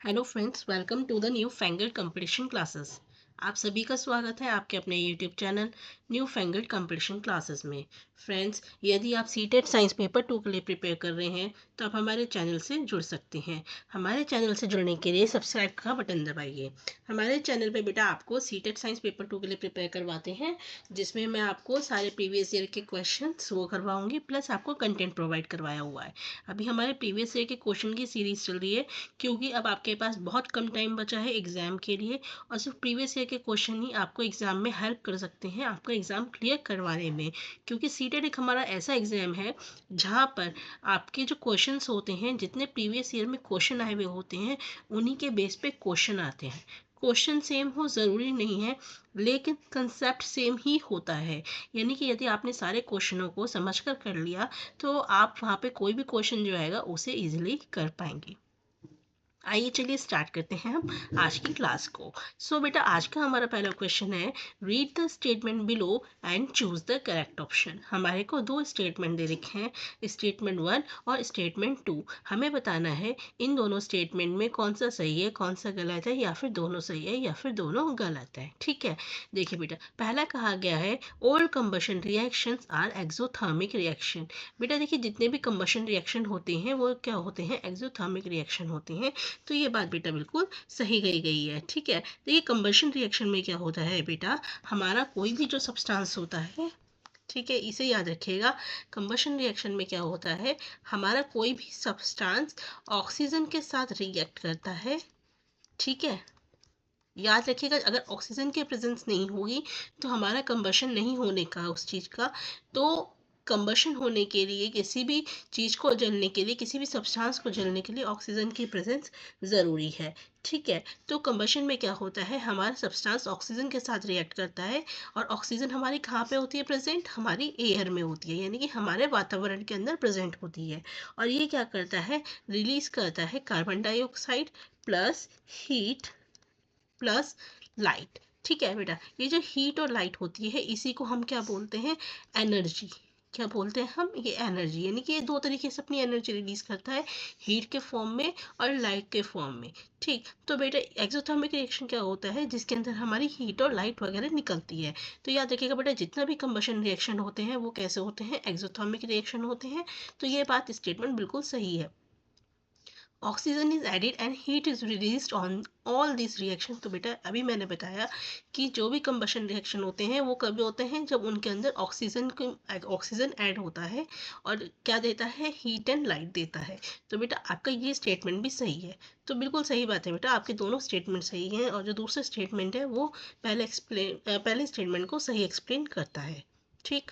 Hello friends, welcome to the newfangled competition classes. आप सभी का स्वागत है आपके अपने YouTube channel newfangled competition classes में। फ्रेंड्स, यदि आप सीटेट साइंस पेपर 2 के लिए प्रिपेयर कर रहे हैं तो आप हमारे चैनल से जुड़ सकते हैं। हमारे चैनल से जुड़ने के लिए सब्सक्राइब का बटन दबाइए। हमारे चैनल पे बेटा आपको सीटेट साइंस पेपर 2 के लिए प्रिपेयर करवाते हैं, जिसमें मैं आपको सारे प्रीवियस ईयर के क्वेश्चन वो करवाऊंगी, प्लस आपको कंटेंट प्रोवाइड करवाया हुआ है। अभी हमारे प्रीवियस ईयर के क्वेश्चन की सीरीज चल रही है, क्योंकि अब आपके पास बहुत कम टाइम बचा है एग्ज़ाम के लिए, और सिर्फ प्रीवियस ईयर के क्वेश्चन ही आपको एग्ज़ाम में हेल्प कर सकते हैं आपका एग्ज़ाम क्लियर करवाने में। क्योंकि सीटेट एक हमारा ऐसा एग्ज़ाम है जहाँ पर आपके जो क्वेश्चंस होते हैं, जितने प्रीवियस ईयर में क्वेश्चन आए हुए होते हैं, उन्हीं के बेस पे क्वेश्चन आते हैं। क्वेश्चन सेम हो ज़रूरी नहीं है, लेकिन कंसेप्ट सेम ही होता है। यानी कि यदि आपने सारे क्वेश्चनों को समझ कर लिया तो आप वहाँ पे कोई भी क्वेश्चन जो आएगा उसे ईजिली कर पाएंगे। आइए चलिए स्टार्ट करते हैं हम आज की क्लास को। सो बेटा, आज का हमारा पहला क्वेश्चन है, read the statement below and choose the correct option. हमारे को दो स्टेटमेंट दे रखे हैं, स्टेटमेंट 1 और स्टेटमेंट 2। हमें बताना है इन दोनों स्टेटमेंट में कौन सा सही है, कौन सा गलत है, या फिर दोनों सही है या फिर दोनों गलत है। ठीक है, देखिए बेटा, पहला कहा गया है all combustion reactions are exothermic reaction. बेटा देखिए, जितने भी कंबशन रिएक्शन होते हैं वो क्या होते हैं, एक्सोथर्मिक रिएक्शन होते हैं। तो ये बात बेटा बिल्कुल सही गई है। ठीक है, देखिए कंबशन रिएक्शन में क्या होता है बेटा, हमारा कोई भी जो सब्सटेंस होता है, ठीक है, इसे याद रखिएगा। कंबशन रिएक्शन में क्या होता है, हमारा कोई भी सब्सटेंस ऑक्सीजन के साथ रिएक्ट करता है। ठीक है, याद रखिएगा, अगर ऑक्सीजन की प्रेजेंस नहीं होगी तो हमारा कंबशन नहीं होने का उस चीज़ का। तो कंबशन होने के लिए, किसी भी चीज़ को जलने के लिए, किसी भी सब्सटेंस को जलने के लिए ऑक्सीजन की प्रेजेंस ज़रूरी है। ठीक है, तो कंबशन में क्या होता है, हमारा सब्सटेंस ऑक्सीजन के साथ रिएक्ट करता है, और ऑक्सीजन हमारी कहाँ पे होती है प्रेजेंट, हमारी एयर में होती है, यानी कि हमारे वातावरण के अंदर प्रेजेंट होती है। और ये क्या करता है, रिलीज करता है carbon dioxide plus heat plus light. ठीक है बेटा, ये जो हीट और लाइट होती है इसी को हम क्या बोलते हैं, एनर्जी। क्या बोलते हैं हम, ये एनर्जी। यानी कि ये दो तरीके से अपनी एनर्जी रिलीज करता है, हीट के फॉर्म में और लाइट के फॉर्म में। ठीक, तो बेटा एक्सोथर्मिक रिएक्शन क्या होता है, जिसके अंदर हमारी हीट और लाइट वगैरह निकलती है। तो याद रखिएगा बेटा, जितना भी कंबशन रिएक्शन होते हैं वो कैसे होते हैं, एक्सोथर्मिक रिएक्शन होते हैं। तो ये बात स्टेटमेंट बिल्कुल सही है। Oxygen is added and heat is released on all this reaction. तो बेटा अभी मैंने बताया कि जो भी कंबशन रिएक्शन होते हैं वो कब होते हैं, जब उनके अंदर ऑक्सीजन ऐड होता है और क्या देता है, हीट एंड लाइट देता है। तो बेटा आपका ये स्टेटमेंट भी सही है। तो बिल्कुल सही बात है बेटा, आपके दोनों स्टेटमेंट सही हैं, और जो दूसरा स्टेटमेंट है वो पहले स्टेटमेंट को सही एक्सप्लेन करता है। ठीक,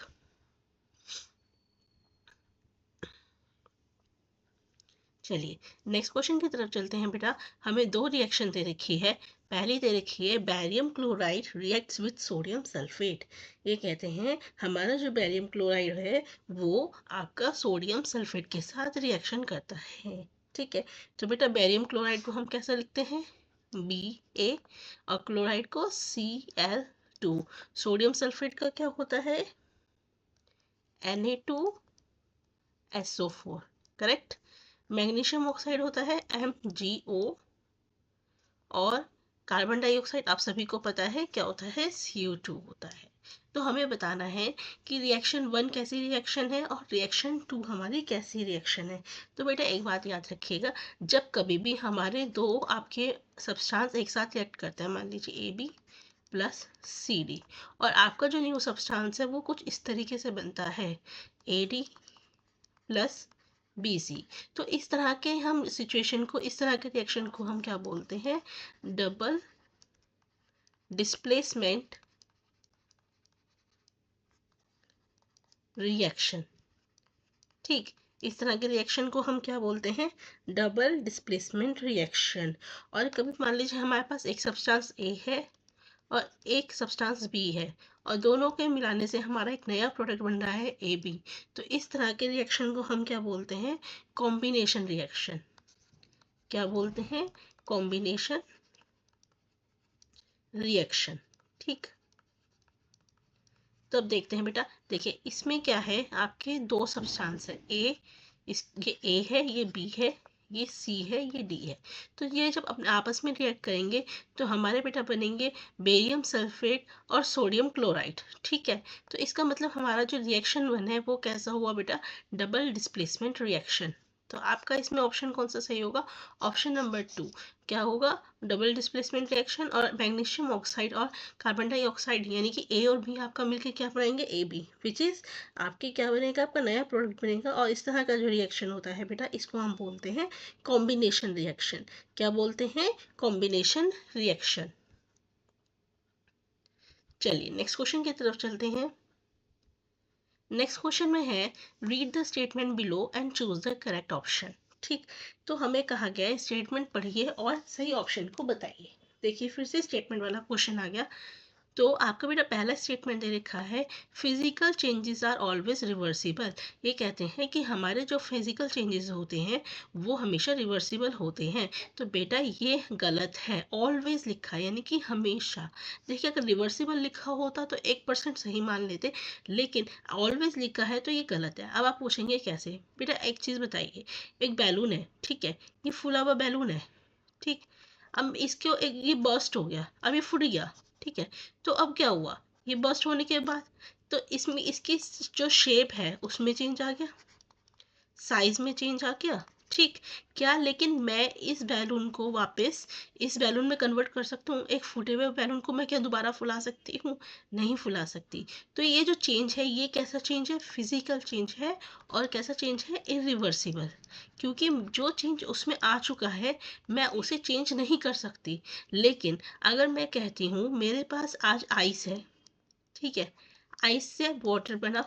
चलिए नेक्स्ट क्वेश्चन की तरफ चलते हैं बेटा। हमें दो रिएक्शन दे रखी है। पहली दे रखी है barium chloride reacts with sodium sulphate. ये कहते हैं हमारा जो बैरियम क्लोराइड है वो आपका सोडियम सल्फेट के साथ रिएक्शन करता है। ठीक है, तो बेटा बैरियम क्लोराइड को हम कैसे लिखते हैं, Ba, और क्लोराइड को Cl2। सोडियम सल्फेट का क्या होता है, Na2SO4। करेक्ट, मैग्नीशियम ऑक्साइड होता है MgO, और कार्बन डाइऑक्साइड आप सभी को पता है क्या होता है, CO2 होता है। तो हमें बताना है कि रिएक्शन 1 कैसी रिएक्शन है और रिएक्शन 2 हमारी कैसी रिएक्शन है। तो बेटा एक बात याद रखिएगा, जब कभी भी हमारे दो आपके सब्सटेंस एक साथ रिएक्ट करते हैं, मान लीजिए AB प्लस CD, और आपका जो न्यू सब्सटेंस है वो कुछ इस तरीके से बनता है, AD प्लस BC। तो इस तरह के हम सिचुएशन को, इस तरह के रिएक्शन को हम क्या बोलते हैं, डबल डिस्प्लेसमेंट रिएक्शन। ठीक, इस तरह के रिएक्शन को हम क्या बोलते हैं, डबल डिस्प्लेसमेंट रिएक्शन। और कभी मान लीजिए हमारे पास एक सब्सटेंस A है और एक सब्सटेंस B है, और दोनों के मिलाने से हमारा एक नया प्रोडक्ट बन रहा है AB। तो इस तरह के रिएक्शन को हम क्या बोलते हैं, कॉम्बिनेशन रिएक्शन। क्या बोलते हैं, कॉम्बिनेशन रिएक्शन। ठीक, तो अब देखते हैं बेटा, देखिए इसमें क्या है, आपके दो सब्सटेंस है, ये A है, ये B है, ये सी है, ये डी है। तो ये जब अपने आपस में रिएक्ट करेंगे तो हमारे बेटा बनेंगे बेरियम सल्फेट और सोडियम क्लोराइड। ठीक है, तो इसका मतलब हमारा जो रिएक्शन बना है वो कैसा हुआ बेटा, डबल डिस्प्लेसमेंट रिएक्शन। तो आपका इसमें ऑप्शन कौन सा सही होगा, ऑप्शन नंबर 2 क्या होगा, डबल डिस्प्लेसमेंट रिएक्शन। और मैग्नीशियम ऑक्साइड और कार्बन डाइऑक्साइड यानी कि ए और बी आपका मिलकर क्या बनाएंगे, ए बी, विच इज आपके क्या बनेगा, आपका नया प्रोडक्ट बनेगा। और इस तरह का जो रिएक्शन होता है बेटा इसको हम बोलते हैं कॉम्बिनेशन रिएक्शन। क्या बोलते हैं, कॉम्बिनेशन रिएक्शन। चलिए नेक्स्ट क्वेश्चन की तरफ चलते हैं। नेक्स्ट क्वेश्चन में है read the statement below and choose the correct option. ठीक, तो हमें कहा गया है स्टेटमेंट पढ़िए और सही ऑप्शन को बताइए। देखिए फिर से स्टेटमेंट वाला क्वेश्चन आ गया। तो आपका बेटा पहला स्टेटमेंट दे रखा है physical changes are always reversible. ये कहते हैं कि हमारे जो फिजिकल चेंजेस होते हैं वो हमेशा रिवर्सिबल होते हैं। तो बेटा ये गलत है, ऑलवेज लिखा है यानी कि हमेशा। देखिए अगर रिवर्सिबल लिखा होता तो 1% सही मान लेते, लेकिन ऑलवेज लिखा है तो ये गलत है। अब आप पूछेंगे कैसे, बेटा एक चीज़ बताइए, एक बैलून है, ठीक है, ये फूला हुआ बैलून है, ठीक, अब इसको एक ये बर्स्ट हो गया, अब ये फूट गया, ठीक है, तो अब क्या हुआ, ये बर्स्ट होने के बाद तो इसमें इसकी जो शेप है उसमें चेंज आ गया, साइज में चेंज आ गया, ठीक, क्या लेकिन मैं इस बैलून को वापस इस बैलून में कन्वर्ट कर सकता हूँ, एक फूटे हुए बैलून को मैं क्या दोबारा फुला सकती हूँ, नहीं फुला सकती। तो ये जो चेंज है ये कैसा चेंज है, फिजिकल चेंज है। और कैसा चेंज है, इरिवर्सिबल, क्योंकि जो चेंज उसमें आ चुका है मैं उसे चेंज नहीं कर सकती। लेकिन अगर मैं कहती हूँ मेरे पास आज आइस है, ठीक है, आइस से वाटर बना,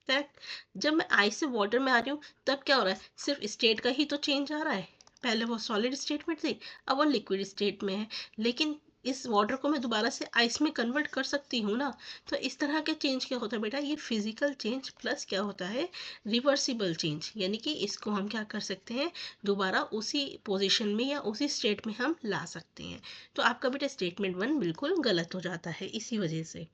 करेक्ट, जब मैं आइस से वाटर में आ रही हूँ तब क्या हो रहा है, सिर्फ स्टेट का ही तो चेंज आ रहा है। पहले वो सॉलिड स्टेट में थी, अब वो लिक्विड स्टेट में है, लेकिन इस वाटर को मैं दोबारा से आइस में कन्वर्ट कर सकती हूँ ना। तो इस तरह के चेंज क्या होता है बेटा, ये फिजिकल चेंज प्लस क्या होता है, रिवर्सिबल चेंज, यानी कि इसको हम क्या कर सकते हैं, दोबारा उसी पोजीशन में या उसी स्टेट में हम ला सकते हैं। तो आपका बेटा स्टेटमेंट 1 बिल्कुल गलत हो जाता है इसी वजह से।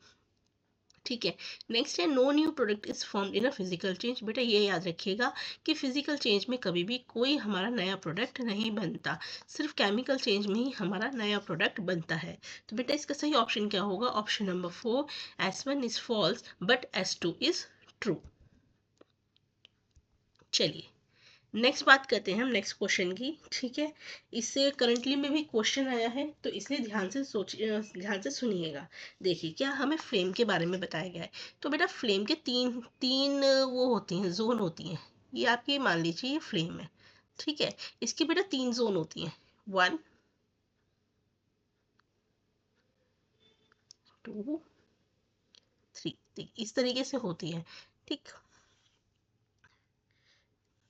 ठीक है, नेक्स्ट है no new product is formed in a physical change. बेटा ये याद रखिएगा कि फिजिकल चेंज में कभी भी कोई हमारा नया प्रोडक्ट नहीं बनता, सिर्फ केमिकल चेंज में ही हमारा नया प्रोडक्ट बनता है। तो बेटा इसका सही ऑप्शन क्या होगा, option number 4, S1 is false but S2 is true. चलिए नेक्स्ट बात करते हैं हम नेक्स्ट क्वेश्चन की। ठीक है, इससे करंटली में भी क्वेश्चन आया है तो इसलिए ध्यान से सुनिएगा। देखिए क्या हमें फ्लेम के बारे में बताया गया है। तो बेटा फ्लेम के तीन तीन वो होती हैं, जोन होती हैं। ये आपकी मान लीजिए ये फ्लेम है, ठीक है, इसकी बेटा 3 जोन होती हैं, 1 2 3, इस तरीके से होती है। ठीक,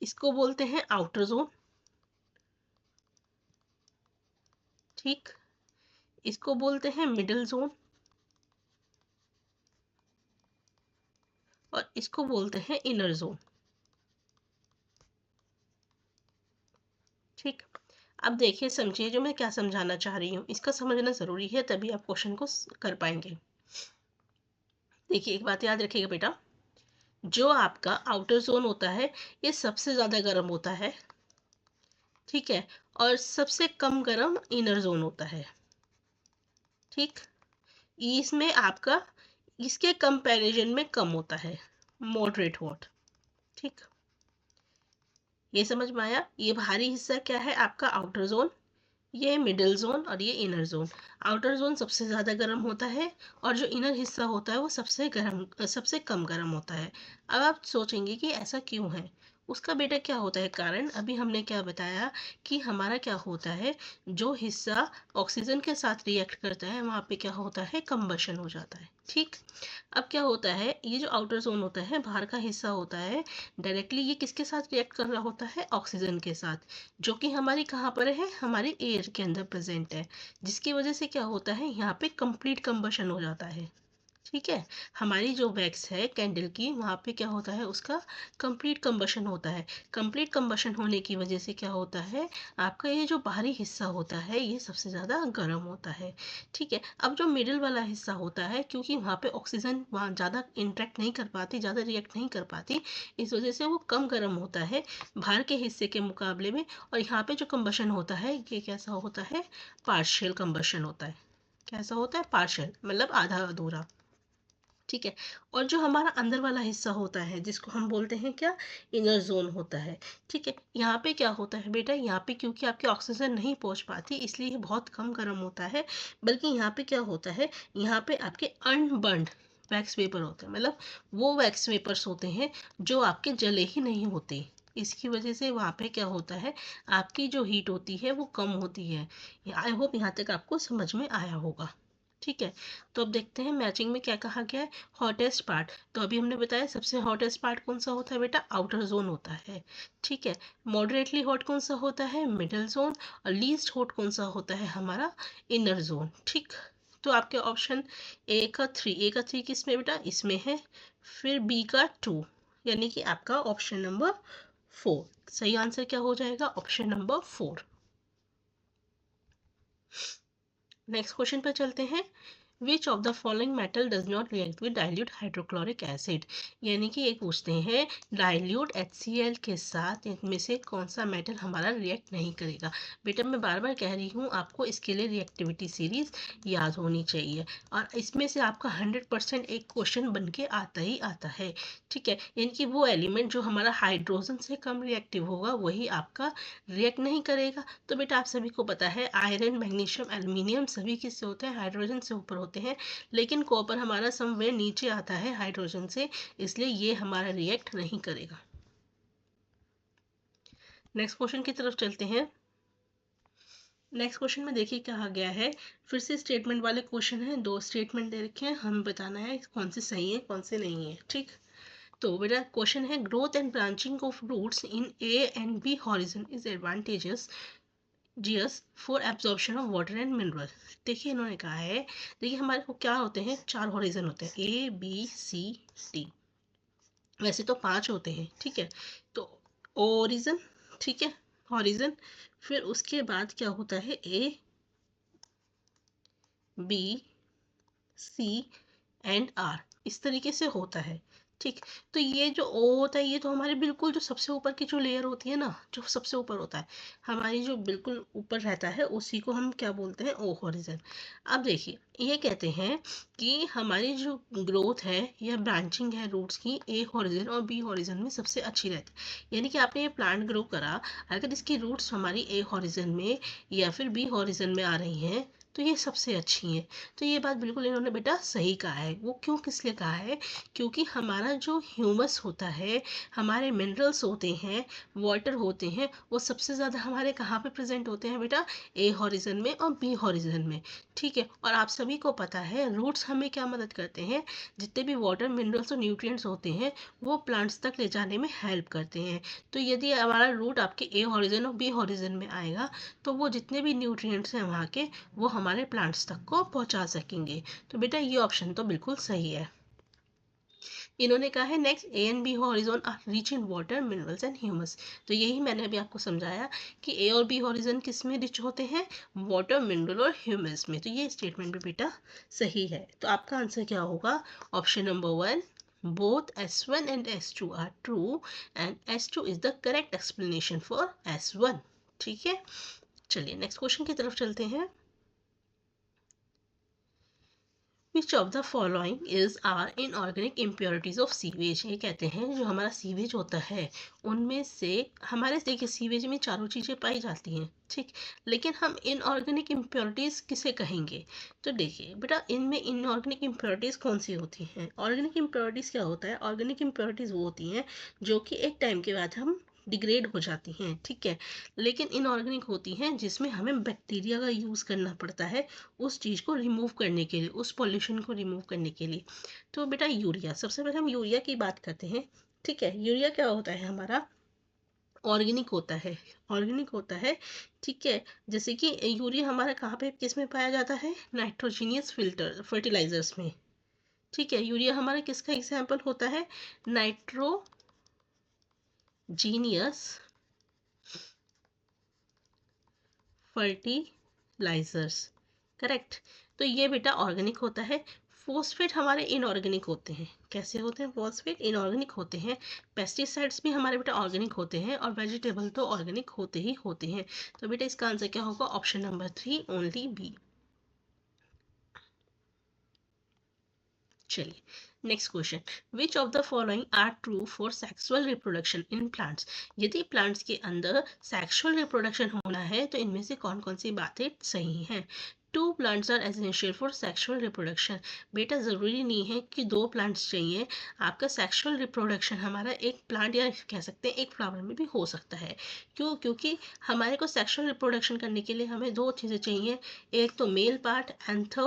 इसको बोलते हैं आउटर जोन, ठीक, इसको बोलते हैं मिडिल जोन और इसको बोलते हैं इनर जोन। ठीक, अब देखिए समझिए जो मैं क्या समझाना चाह रही हूँ, इसका समझना ज़रूरी है तभी आप क्वेश्चन को कर पाएंगे। देखिए एक बात याद रखिएगा बेटा, जो आपका आउटर जोन होता है ये सबसे ज़्यादा गर्म होता है, ठीक है, और सबसे कम गर्म इनर जोन होता है। ठीक, इसमें आपका इसके कंपैरिजन में कम होता है, मॉडरेट हॉट। ठीक, ये समझ में आया, ये भारी हिस्सा क्या है आपका आउटर जोन, ये मिडिल जोन और ये इनर जोन। आउटर जोन सबसे ज़्यादा गर्म होता है और जो इनर हिस्सा होता है वो सबसे कम गर्म होता है। अब आप सोचेंगे कि ऐसा क्यों है, उसका बेटा क्या होता है कारण, अभी हमने क्या बताया कि हमारा क्या होता है, जो हिस्सा ऑक्सीजन के साथ रिएक्ट करता है वहाँ पे क्या होता है, कंबशन हो जाता है। ठीक, अब क्या होता है, ये जो आउटर जोन होता है बाहर का हिस्सा होता है, डायरेक्टली ये किसके साथ रिएक्ट कर रहा होता है, ऑक्सीजन के साथ, जो कि हमारी कहाँ पर है, हमारे एयर के अंदर प्रेजेंट है, जिसकी वजह से क्या होता है यहाँ पे कंप्लीट कंबशन हो जाता है। ठीक है। हमारी जो वैक्स है कैंडल की, वहाँ पे क्या होता है, उसका कंप्लीट कंबशन होता है। कंप्लीट कंबशन होने की वजह से क्या होता है, आपका ये जो बाहरी हिस्सा होता है ये सबसे ज़्यादा गर्म होता है। ठीक है। अब जो मिडिल वाला हिस्सा होता है, क्योंकि वहाँ पे ऑक्सीजन वहाँ ज़्यादा इंटरेक्ट नहीं कर पाती, ज़्यादा रिएक्ट नहीं कर पाती, इस वजह से वो कम गर्म होता है बाहर के हिस्से के मुकाबले में। और यहाँ पे जो कंबशन होता है ये कैसा होता है, पार्शियल कंबशन होता है। कैसा होता है, पार्शियल, मतलब आधा अधूरा। ठीक है। और जो हमारा अंदर वाला हिस्सा होता है जिसको हम बोलते हैं क्या, इनर जोन होता है। ठीक है। यहाँ पे क्या होता है बेटा, यहाँ पे क्योंकि आपकी ऑक्सीजन नहीं पहुँच पाती इसलिए ये बहुत कम गर्म होता है। बल्कि यहाँ पे क्या होता है, यहाँ पे आपके अनबर्न्ड वैक्स वेपर होते हैं, मतलब वो वैक्स वेपर्स होते हैं जो आपके जले ही नहीं होते। इसकी वजह से वहाँ पे क्या होता है, आपकी जो हीट होती है वो कम होती है। आई होप यहाँ तक आपको समझ में आया होगा। ठीक है। तो अब देखते हैं मैचिंग में क्या कहा गया है। हॉटेस्ट पार्ट, तो अभी हमने बताया सबसे हॉटेस्ट पार्ट कौन सा होता है बेटा, आउटर जोन होता है। ठीक है। मॉडरेटली हॉट कौन सा होता है, मिडल जोन। और लीस्ट हॉट कौन सा होता है, हमारा इनर जोन। ठीक। तो आपके ऑप्शन ए का थ्री किस में बेटा, इसमें है। फिर बी का 2, यानी कि आपका ऑप्शन नंबर 4 सही आंसर क्या हो जाएगा, ऑप्शन नंबर 4। नेक्स्ट क्वेश्चन पर चलते हैं। विच of the following metal does not react with dilute hydrochloric acid, यानी कि एक पूछते हैं डाइल्यूट HCl के साथ इनमें से कौन सा मेटल हमारा रिएक्ट नहीं करेगा। बेटा मैं बार बार कह रही हूँ आपको इसके लिए रिएक्टिविटी सीरीज याद होनी चाहिए, और इसमें से आपका 100% एक क्वेश्चन बन के आता ही आता है। ठीक है। यानी कि वो एलिमेंट जो हमारा हाइड्रोजन से कम रिएक्टिव होगा वही आपका रिएक्ट नहीं करेगा। तो बेटा आप सभी को पता है आयरन, मैग्नीशियम, एल्युमिनियम सभी किससे होते हैं, हाइड्रोजन से ऊपर होते हैं। लेकिन कॉपर हमारा समवेयर नीचे आता है हाइड्रोजन से, इसलिए ये हमारा रिएक्ट नहीं करेगा। नेक्स्ट क्वेश्चन की तरफ चलते हैं। नेक्स्ट क्वेश्चन में देखिए कहा गया है, फिर से स्टेटमेंट वाले क्वेश्चन है, 2 स्टेटमेंट दे रखे हैं, हमें बताना है कौन से सही है कौन से नहीं है। ठीक। तो बेटा क्वेश्चन है, growth and branching of roots in A and B horizon is advantageous for absorption of water and mineral. देखिए इन्होंने कहा है, देखिए हमारे को क्या होते हैं, 4 हॉरिजन होते हैं, ABCD। वैसे तो 5 होते हैं। ठीक है। तो ओरिजन, ठीक है, हॉरिजन, फिर उसके बाद क्या होता है, ABCएंड R, इस तरीके से होता है। ठीक। तो ये जो O होता है ये तो हमारे बिल्कुल जो सबसे ऊपर की जो लेयर होती है ना, जो सबसे ऊपर होता है हमारी जो बिल्कुल ऊपर रहता है उसी को हम क्या बोलते हैं, O हॉरिजन। अब देखिए ये कहते हैं कि हमारी जो ग्रोथ है या ब्रांचिंग है रूट्स की A हॉरिजन और B हॉरिजन में सबसे अच्छी रहती है। यानी कि आपने ये प्लांट ग्रो करा, अगर इसकी रूट्स हमारी A हॉरिजन में या फिर B हॉरिजन में आ रही हैं तो ये सबसे अच्छी है। तो ये बात बिल्कुल इन्होंने बेटा सही कहा है। वो क्यों, किस लिए कहा है, क्योंकि हमारा जो ह्यूमस होता है, हमारे मिनरल्स होते हैं, वाटर होते हैं, वो सबसे ज़्यादा हमारे कहाँ पे प्रेजेंट होते हैं बेटा, ए हॉरिजन में और बी हॉरिजन में। ठीक है। और आप सभी को पता है रूट्स हमें क्या मदद करते हैं, जितने भी वाटर, मिनरल्स और न्यूट्रिएंट्स होते हैं वो प्लांट्स तक ले जाने में हेल्प करते हैं। तो यदि हमारा रूट आपके ए हॉरिजन और बी हॉरिजन में आएगा तो वो जितने भी न्यूट्रिएंट्स हैं वहाँ के वो हमारे प्लांट्स तक को पहुंचा सकेंगे। तो बेटा ये ऑप्शन तो बिल्कुल सही है। इन्होंने कहा है next, A and B horizon are rich in water, minerals and humus. तो यही मैंने अभी आपको समझाया कि ए और बी हॉरिजन किस में रिच होते हैं, वाटर, मिनरल और ह्यूमस में। तो ये स्टेटमेंट भी बेटा सही है। तो आपका आंसर क्या होगा, option number 1, both S1 and S2 are true and S2 is the correct explanation for S1। ठीक है। चलिए नेक्स्ट क्वेश्चन की तरफ चलते हैं। Which of the following is are inorganic impurities of sewage? ये कहते हैं जो हमारा सीवेज होता है उनमें से, हमारे देखिए सीवेज में चारों चीज़ें पाई जाती हैं। ठीक। लेकिन हम इनऑर्गेनिक इम्प्योरिटीज़ किसे कहेंगे, तो देखिए बेटा इनमें इनऑर्गेनिक इम्प्योरिटीज़ कौन सी होती हैं। ऑर्गेनिक इम्प्योरिटीज़ क्या होता है, ऑर्गेनिक इम्प्योरिटीज़ वो होती हैं जो कि एक टाइम के बाद हम डिग्रेड हो जाती हैं। ठीक है। लेकिन इनऑर्गेनिक होती हैं जिसमें हमें बैक्टीरिया का यूज़ करना पड़ता है उस चीज़ को रिमूव करने के लिए, उस पॉल्यूशन को रिमूव करने के लिए। तो बेटा यूरिया, सबसे पहले हम यूरिया की बात करते हैं। ठीक है। यूरिया क्या होता है, हमारा ऑर्गेनिक होता है, ऑर्गेनिक होता है। ठीक है। जैसे कि यूरिया हमारा कहाँ पे किस में पाया जाता है, नाइट्रोजीनियस फिल्टर फर्टिलाइजर्स में। ठीक है, यूरिया हमारा किसका एग्जाम्पल होता है? Nitrogenous fertilisers, correct. तो ये बेटा ऑर्गेनिक होता है। फॉस्फेट हमारे इनऑर्गेनिक होते हैं। कैसे होते हैं? फॉस्फेट इनऑर्गेनिक होते हैं। पेस्टिसाइड्स भी हमारे बेटा ऑर्गेनिक होते हैं, और वेजिटेबल तो ऑर्गेनिक होते ही होते हैं। तो बेटा इसका आंसर क्या होगा? Option number 3 only B. चलिए next question, which of the following are true for sexual reproduction in plants? यदि प्लांट्स के अंदर सेक्सुअल रिप्रोडक्शन होना है तो इनमें से कौन कौन सी बातें सही हैं? Two plants are essential for sexual reproduction. बेटा ज़रूरी नहीं है कि दो प्लांट्स चाहिए, आपका सेक्सुअल रिप्रोडक्शन हमारा एक प्लांट या कह सकते हैं एक फ्लावर में भी हो सकता है। क्यों? क्योंकि हमारे को सेक्सुअल रिप्रोडक्शन करने के लिए हमें दो चीज़ें चाहिए, एक तो मेल पार्ट एंड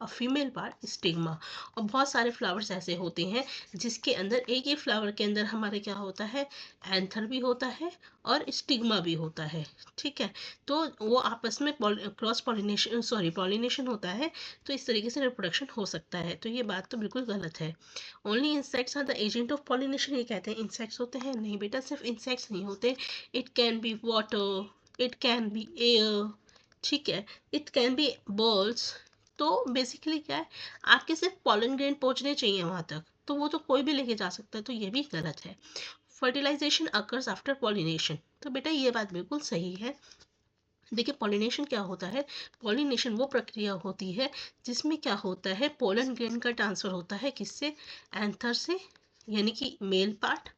और फीमेल पार्ट स्टिग्मा। और बहुत सारे फ्लावर्स ऐसे होते हैं जिसके अंदर एक ही फ्लावर के अंदर हमारे क्या होता है? एंथर भी होता है और स्टिग्मा भी होता है। ठीक है, तो वो आपस में क्रॉस पॉलिनेशन पॉलिनेशन होता है, तो इस तरीके से रिप्रोडक्शन हो सकता है। तो ये बात तो बिल्कुल गलत है। Only insects are the agent of pollination, ये कहते हैं इंसेक्ट्स होते हैं। नहीं बेटा, सिर्फ इंसेक्ट्स नहीं होते, it can be water, it can be air, ठीक है, इट कैन बी बर्ड्स। तो बेसिकली क्या है, आपके सिर्फ पॉलन ग्रेन पहुंचने चाहिए वहां तक, तो वो तो कोई भी लेके जा सकता है, तो ये भी गलत है। फर्टिलाइजेशन अकर्स आफ्टर पॉलिनेशन, तो बेटा ये बात बिल्कुल सही है। देखिए पॉलिनेशन क्या होता है? पॉलिनेशन वो प्रक्रिया होती है जिसमें क्या होता है, पोलन ग्रेन का ट्रांसफर होता है किससे? एंथर से, यानी कि मेल पार्ट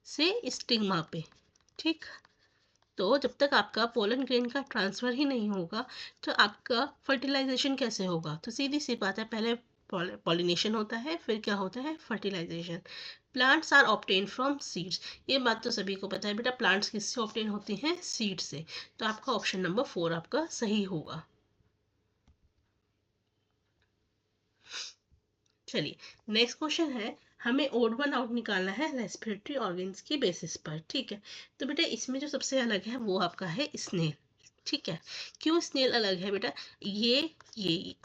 से स्टिग्मा पे। ठीक, तो जब तक आपका पोलन ग्रेन का ट्रांसफ़र ही नहीं होगा तो आपका फर्टिलाइजेशन कैसे होगा? तो सीधी सी बात है, पहले पॉलिनेशन होता है, फिर क्या होता है? Fertilisation. Plants are obtain from seeds, ये बात तो सभी को पता है बेटा, प्लांट्स किससे ऑब्टेन होते हैं? सीड से। तो आपका ऑप्शन नंबर 4 आपका सही होगा। चलिए नेक्स्ट क्वेश्चन है, हमें ओड वन आउट निकालना है रेस्पिरेटरी ऑर्गन्स की बेसिस पर। ठीक है, तो बेटा इसमें जो सबसे अलग है वो आपका है स्नेल। ठीक है, क्यों स्नेल अलग है बेटा? ये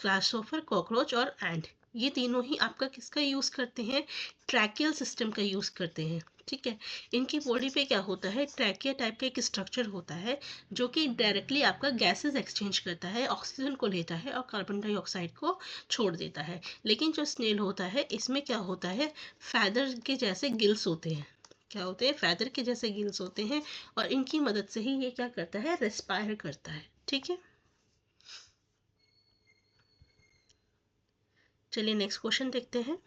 ग्रासहॉपर, कॉकरोच और एंट, ये तीनों ही आपका किसका यूज करते हैं? ट्रैकियल सिस्टम का यूज करते हैं। ठीक है, इनकी बॉडी पे क्या होता है? ट्रैकिया टाइप का एक स्ट्रक्चर होता है जो कि डायरेक्टली आपका गैसेस एक्सचेंज करता है, ऑक्सीजन को लेता है और कार्बन डाइऑक्साइड को छोड़ देता है। लेकिन जो स्नेल होता है इसमें क्या होता है? फैदर के जैसे गिल्स होते हैं। क्या होते हैं? फैदर के जैसे गिल्स होते हैं, और इनकी मदद से ही ये क्या करता है? रेस्पायर करता है। ठीक है, चलिए नेक्स्ट क्वेश्चन देखते हैं।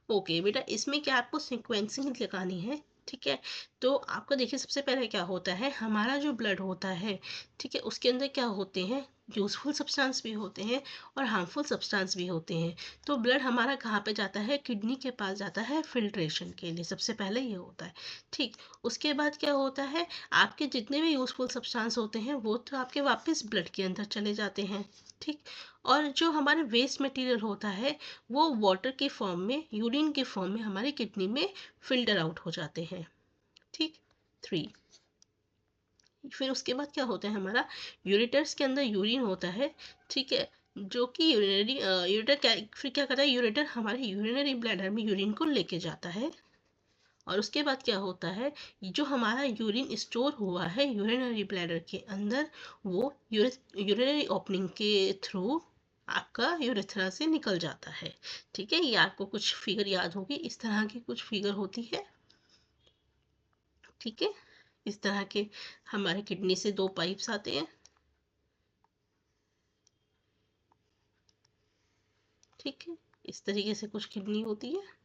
ओके बेटा, इसमें क्या आपको सीक्वेंसिंग लगानी है। ठीक है, तो आपको देखिए सबसे पहले क्या होता है, हमारा जो ब्लड होता है, ठीक है, उसके अंदर क्या होते हैं? यूजफुल सब्सटेंस भी होते हैं और हार्मफुल सब्सटेंस भी होते हैं। तो ब्लड हमारा कहाँ पे जाता है? किडनी के पास जाता है फिल्ट्रेशन के लिए, सबसे पहले ये होता है। ठीक, उसके बाद क्या होता है, आपके जितने भी यूजफुल सब्सटेंस होते हैं वो तो आपके वापस ब्लड के अंदर चले जाते हैं। ठीक, और जो हमारे वेस्ट मटेरियल होता है वो वाटर के फॉर्म में, यूरिन के फॉर्म में हमारी किडनी में फिल्टर आउट हो जाते हैं। ठीक, 3, फिर उसके बाद क्या होता है, हमारा यूरेटर्स के अंदर यूरिन होता है। ठीक है, जो कि यूरिनरी फिर क्या करता है, यूरेटर हमारे यूरिनरी ब्लैडर में यूरिन को लेके जाता है। और उसके बाद क्या होता है, जो हमारा यूरिन स्टोर हुआ है यूरिनरी ब्लैडर के अंदर, वो यूरिनरी ओपनिंग के थ्रू आपका यूरेथ्रा से निकल जाता है। ठीक है, ये आपको कुछ फिगर याद होगी, इस तरह की कुछ फिगर होती है। ठीक है, इस तरह के हमारे किडनी से दो पाइप्स आते हैं। ठीक है, इस तरीके से कुछ किडनी होती है।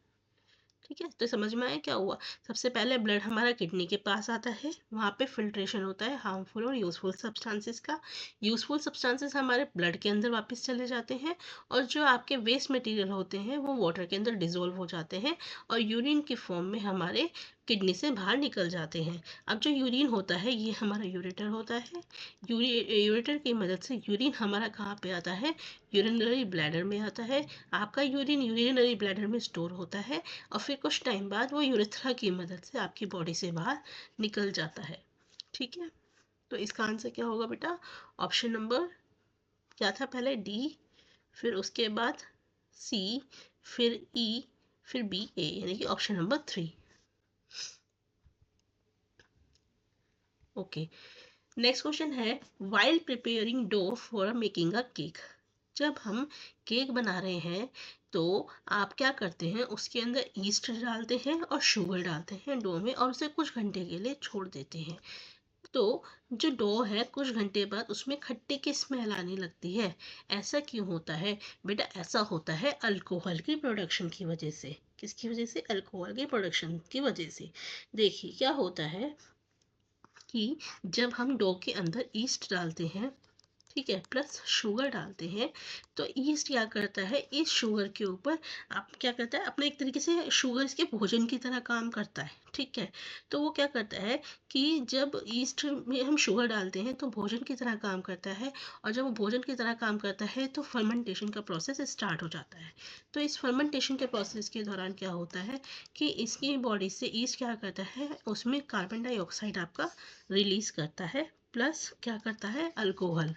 ठीक है, तो समझ में आया क्या हुआ? सबसे पहले ब्लड हमारा किडनी के पास आता है, वहाँ पे फिल्ट्रेशन होता है हार्मफुल और यूजफुल सब्सटेंसेस का। यूजफुल सब्सटेंसेस हमारे ब्लड के अंदर वापस चले जाते हैं, और जो आपके वेस्ट मटेरियल होते हैं वो वाटर के अंदर डिजोल्व हो जाते हैं और यूरिन की फॉर्म में हमारे किडनी से बाहर निकल जाते हैं। अब जो यूरिन होता है ये हमारा यूरेटर होता है। यूरेटर की मदद से यूरिन हमारा कहाँ पे आता है? यूरिनरी ब्लैडर में आता है। आपका यूरिन यूरिनरी ब्लैडर में स्टोर होता है, और फिर कुछ टाइम बाद वो यूरेथ्रा की मदद से आपकी बॉडी से बाहर निकल जाता है। ठीक है, तो इसका आंसर क्या होगा बेटा? ऑप्शन नंबर क्या था? पहले डी, फिर उसके बाद सी, फिर ई, फिर बी, ए, यानी कि option number 3। Okay, next question है, while preparing dough for making a cake. जब हम केक बना रहे हैं तो आप क्या करते हैं, उसके अंदर ईस्ट डालते हैं और शुगर डालते हैं डो में, और उसे कुछ घंटे के लिए छोड़ देते हैं। तो जो डो है कुछ घंटे बाद उसमें खट्टे की स्मेल आने लगती है। ऐसा क्यों होता है बेटा? ऐसा होता है अल्कोहल की प्रोडक्शन की वजह से। किसकी वजह से? अल्कोहल की प्रोडक्शन की वजह से। देखिए क्या होता है कि जब हम डो के अंदर ईस्ट डालते हैं, ठीक है, प्लस शुगर डालते हैं, तो ईस्ट क्या करता है, इस शुगर के ऊपर आप क्या करता है, अपने एक तरीके से शुगर इसके भोजन की तरह काम करता है, ठीक है। तो वो क्या करता है कि जब ईस्ट में हम शुगर डालते हैं तो भोजन की तरह काम करता है, और जब वो भोजन की तरह काम करता है तो फर्मेंटेशन का प्रोसेस स्टार्ट हो जाता है। तो इस फर्मेंटेशन के प्रोसेस के दौरान क्या होता है कि इसकी बॉडी से ईस्ट क्या करता है, उसमें कार्बन डाइऑक्साइड आपका रिलीज करता है, प्लस क्या करता है, अल्कोहल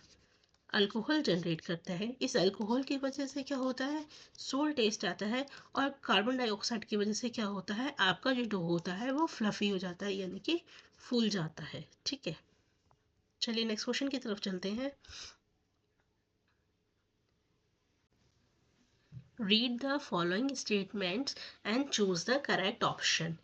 अल्कोहल जनरेट करता है। इस अल्कोहल की वजह से क्या होता है, सोर टेस्ट आता है, और कार्बन डाइऑक्साइड की वजह से क्या होता है, आपका जो डो होता है वो फ्लफी हो जाता है, यानी कि फूल जाता है, ठीक है। चलिए नेक्स्ट क्वेश्चन की तरफ चलते हैं। Read the following statements and choose the correct option.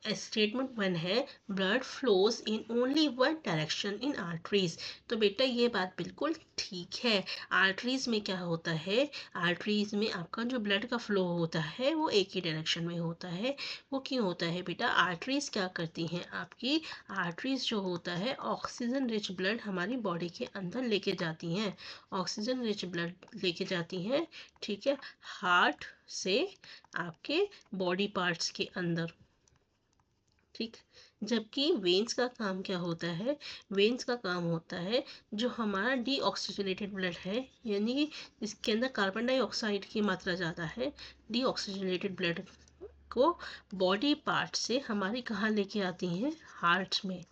Statement 1 है, blood flows in only one direction in arteries. तो बेटा ये बात बिल्कुल ठीक है। आर्टरीज में क्या होता है, आर्टरीज में आपका जो ब्लड का फ्लो होता है वो एक ही डायरेक्शन में होता है। वो क्यों होता है बेटा? आर्टरीज क्या करती हैं आपकी, आर्टरीज जो होता है ऑक्सीजन रिच ब्लड हमारी बॉडी के अंदर लेके जाती हैं, ऑक्सीजन रिच ब्लड लेके जाती हैं, ठीक है, हार्ट से आपके बॉडी पार्ट्स के अंदर, ठीक। जबकि वेन्स का काम क्या होता है, वेन्स का काम होता है जो हमारा डीऑक्सीजनेटेड ब्लड है, यानी कि इसके अंदर कार्बन डाइऑक्साइड की मात्रा ज़्यादा है, डीऑक्सीजनेटेड ब्लड को बॉडी पार्ट से हमारी कहाँ लेके आती हैं, हार्ट में,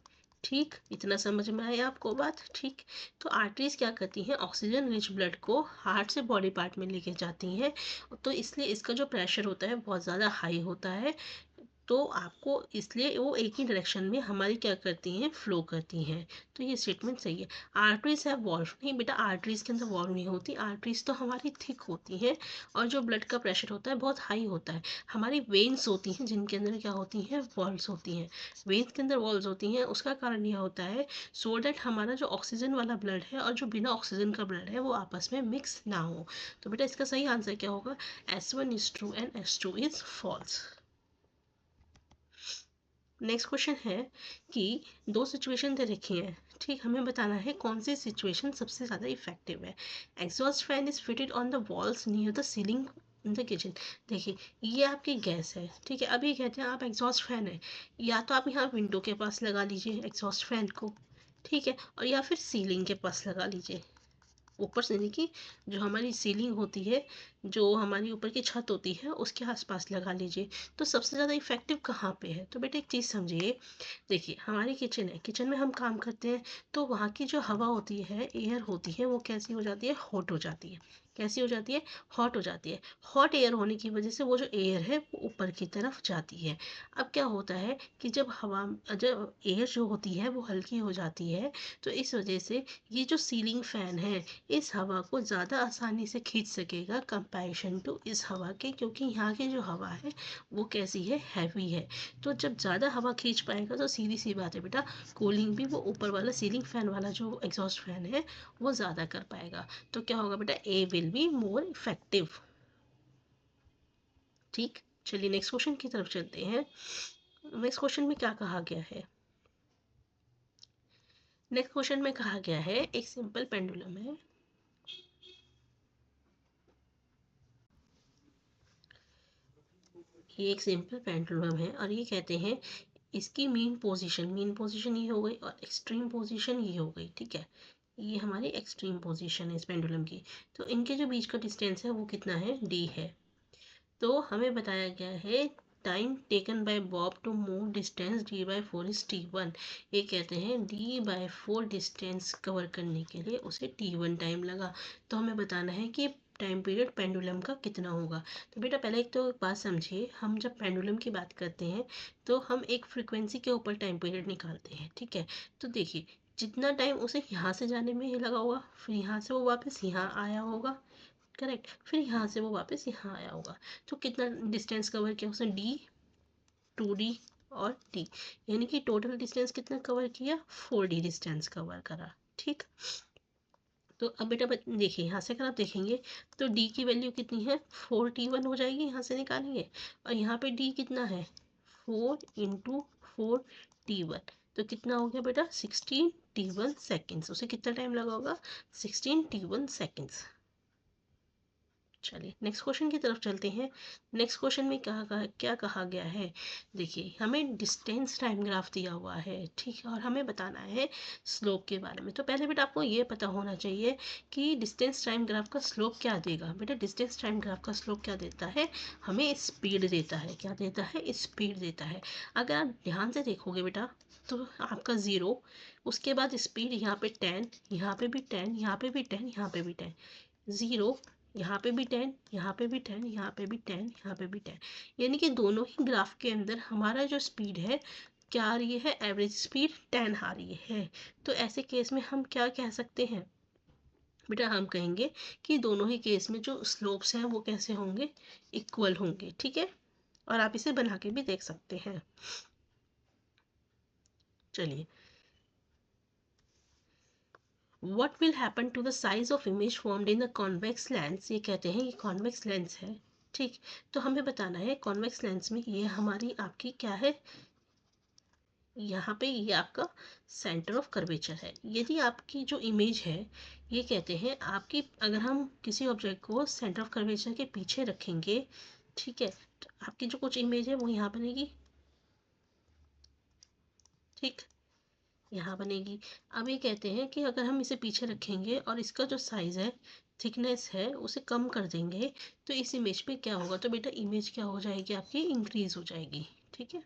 ठीक। इतना समझ में आया आपको बात, ठीक। तो आर्टरीज क्या करती हैं, ऑक्सीजन रिच ब्लड को हार्ट से बॉडी पार्ट में लेके जाती हैं, तो इसलिए इसका जो प्रेशर होता है बहुत ज़्यादा हाई होता है। तो आपको इसलिए वो एक ही डायरेक्शन में हमारी क्या करती हैं, फ्लो करती हैं। तो ये स्टेटमेंट सही है। आर्टरीज है वॉल्व, नहीं बेटा, आर्टरीज के अंदर वॉल्व नहीं होती, आर्टरीज तो हमारी थिक होती हैं, और जो ब्लड का प्रेशर होता है बहुत हाई होता है। हमारी वेन्स होती हैं जिनके अंदर क्या होती हैं, वॉल्व्स होती हैं। वेन्स के अंदर वॉल्व्स होती हैं, उसका कारण यह होता है सो दैट हमारा जो ऑक्सीजन वाला ब्लड है और जो बिना ऑक्सीजन का ब्लड है वो आपस में मिक्स ना हो। तो बेटा इसका सही आंसर क्या होगा, S1 is true and S2 is false. Next question है कि दो सिचुएशन दे रखी है, ठीक, हमें बताना है कौन सी सिचुएशन सबसे ज़्यादा इफेक्टिव है। Exhaust fan is fitted on the walls near the ceiling in the kitchen. देखिए ये आपकी गैस है, ठीक है, अभी कहते हैं आप एग्जॉस्ट फैन है, या तो आप यहाँ विंडो के पास लगा लीजिए एग्जॉस्ट फैन को, ठीक है, और या फिर सीलिंग के पास लगा लीजिए, ऊपर से, यानी कि जो हमारी सीलिंग होती है, जो हमारी ऊपर की छत होती है उसके आसपास लगा लीजिए। तो सबसे ज़्यादा इफेक्टिव कहाँ पे है? तो बेटा एक चीज़ समझिए, देखिए हमारी किचन है, किचन में हम काम करते हैं, तो वहाँ की जो हवा होती है, एयर होती है, वो कैसी हो जाती है, हॉट हो जाती है। कैसी हो जाती है, हॉट हो जाती है। हॉट एयर होने की वजह से वो जो एयर है वो ऊपर की तरफ जाती है। अब क्या होता है कि जब एयर जो होती है वो हल्की हो जाती है, तो इस वजह से ये जो सीलिंग फैन है इस हवा को ज़्यादा आसानी से खींच सकेगा कंपैरिजन टू इस हवा के, क्योंकि यहाँ की जो हवा है वो कैसी है, हैवी है। तो जब ज़्यादा हवा खींच पाएगा तो सीधी सी बात है बेटा, कूलिंग भी वो ऊपर वाला सीलिंग फैन वाला जो एग्जॉस्ट फैन है वो ज़्यादा कर पाएगा। तो क्या होगा बेटा, ए विल बी मोर इफेक्टिव, ठीक। चलिए नेक्स्ट क्वेश्चन की तरफ चलते हैं। नेक्स्ट क्वेश्चन में क्या कहा गया है, नेक्स्ट क्वेश्चन में कहा गया है एक सिंपल पेंडुलम है, ये एक सिंपल पेंडुलम है, और ये कहते हैं इसकी मीन पोजीशन ये हो गई और एक्सट्रीम पोजीशन ये हो गई, ठीक है। ये हमारी एक्सट्रीम पोजीशन है इस पेंडुलम की। तो इनके जो बीच का डिस्टेंस है वो कितना है, d है। तो हमें बताया गया है time taken by Bob to move distance d/4 is t1। ये कहते हैं d/4 डिस्टेंस कवर करने के लिए उसे t1 टाइम लगा। तो हमें बताना है कि टाइम पीरियड पेंडुलम का कितना होगा। तो बेटा पहले एक तो एक बात समझिए, हम जब पेंडुलम की बात करते हैं तो हम एक फ्रिक्वेंसी के ऊपर टाइम पीरियड निकालते हैं, ठीक है। तो देखिए जितना टाइम उसे यहाँ से जाने में ही लगा होगा, फिर यहाँ से वो वापस यहाँ आया होगा, करेक्ट, फिर यहाँ से वो वापस यहाँ आया होगा, तो कितना डिस्टेंस कवर किया उसने, डी, 2D और टी, यानी कि टोटल डिस्टेंस कितना कवर किया, 4D डिस्टेंस कवर करा, ठीक। तो अब बेटा देखिए यहाँ से अगर आप देखेंगे तो डी की वैल्यू कितनी है, 4T1 हो जाएगी, यहाँ से निकालेंगे, और यहाँ पे डी कितना है, 4 × 4T1, तो कितना हो गया बेटा 16T1 सेकेंड्स, उसे कितना टाइम लगा होगा, 16T1 सेकेंड्स। चलिए नेक्स्ट क्वेश्चन की तरफ चलते हैं। नेक्स्ट क्वेश्चन में क्या कहा गया है, देखिए हमें डिस्टेंस टाइम ग्राफ दिया हुआ है, ठीक है, और हमें बताना है स्लोप के बारे में। तो पहले बेटा आपको ये पता होना चाहिए कि डिस्टेंस टाइम ग्राफ का स्लोप क्या देगा। बेटा डिस्टेंस टाइम ग्राफ का स्लोप क्या देता है, हमें स्पीड देता है, क्या देता है, स्पीड देता है। अगर आप ध्यान से देखोगे बेटा तो आपका 0, उसके बाद स्पीड यहाँ पे 10, यहाँ पे भी 10, यहाँ पे भी 10, यहाँ पे भी 10, 0, यहाँ पे भी 10, यहाँ पे भी 10, यहाँ पे भी 10, यहाँ पे भी 10, यानी कि दोनों ही ग्राफ के अंदर हमारा जो स्पीड है क्या आ रही है, एवरेज स्पीड 10 आ रही है। तो ऐसे केस में हम क्या कह सकते हैं बेटा, हम कहेंगे कि दोनों ही केस में जो स्लोप्स हैं वो कैसे होंगे, इक्वल होंगे, ठीक है। और आप इसे बना के भी देख सकते हैं। चलिए, What will happen to the size of image formed in the convex lens, ये कहते हैं कि convex lens है, ठीक। तो हमें बताना है convex lens में ये हमारी आपकी क्या है, यहाँ पे ये आपका सेंटर ऑफ कर्वेचर है। यदि आपकी जो इमेज है, ये कहते हैं आपकी, अगर हम किसी ऑब्जेक्ट को सेंटर ऑफ कर्वेचर के पीछे रखेंगे, ठीक है, तो आपकी जो कुछ इमेज है वो यहाँ बनेगी, ठीक, यहाँ बनेगी। अब ये कहते हैं कि अगर हम इसे पीछे रखेंगे और इसका जो साइज़ है, थिकनेस है, उसे कम कर देंगे तो इस इमेज पे क्या होगा, तो बेटा इमेज क्या हो जाएगी आपकी, इंक्रीज हो जाएगी, ठीक है।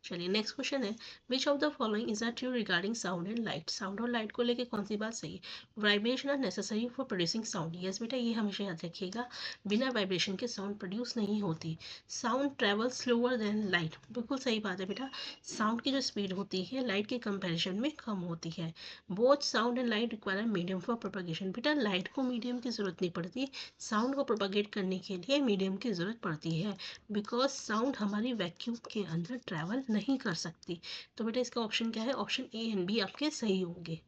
चलिए नेक्स्ट क्वेश्चन है, which of the following is not true regarding sound and light. Sound और लाइट को लेके कौन सी बात सही है, vibration are necessary for producing sound. Yes बेटा ये हमेशा याद रखिएगा, बिना वाइब्रेशन के साउंड प्रोड्यूस नहीं होती। Sound travel slower then light, बिल्कुल सही बात है बेटा, साउंड की जो स्पीड होती है लाइट के कंपेरिजन में कम होती है। Both sound and light require medium for propagation. बेटा लाइट को मीडियम की जरूरत नहीं पड़ती, साउंड को प्रोपगेट करने के लिए मीडियम की जरूरत पड़ती है, बिकॉज साउंड हमारी वैक्यूम के अंदर ट्रैवल नहीं कर सकती। तो बेटा इसका ऑप्शन क्या है, ऑप्शन ए एंड बी आपके सही होंगे।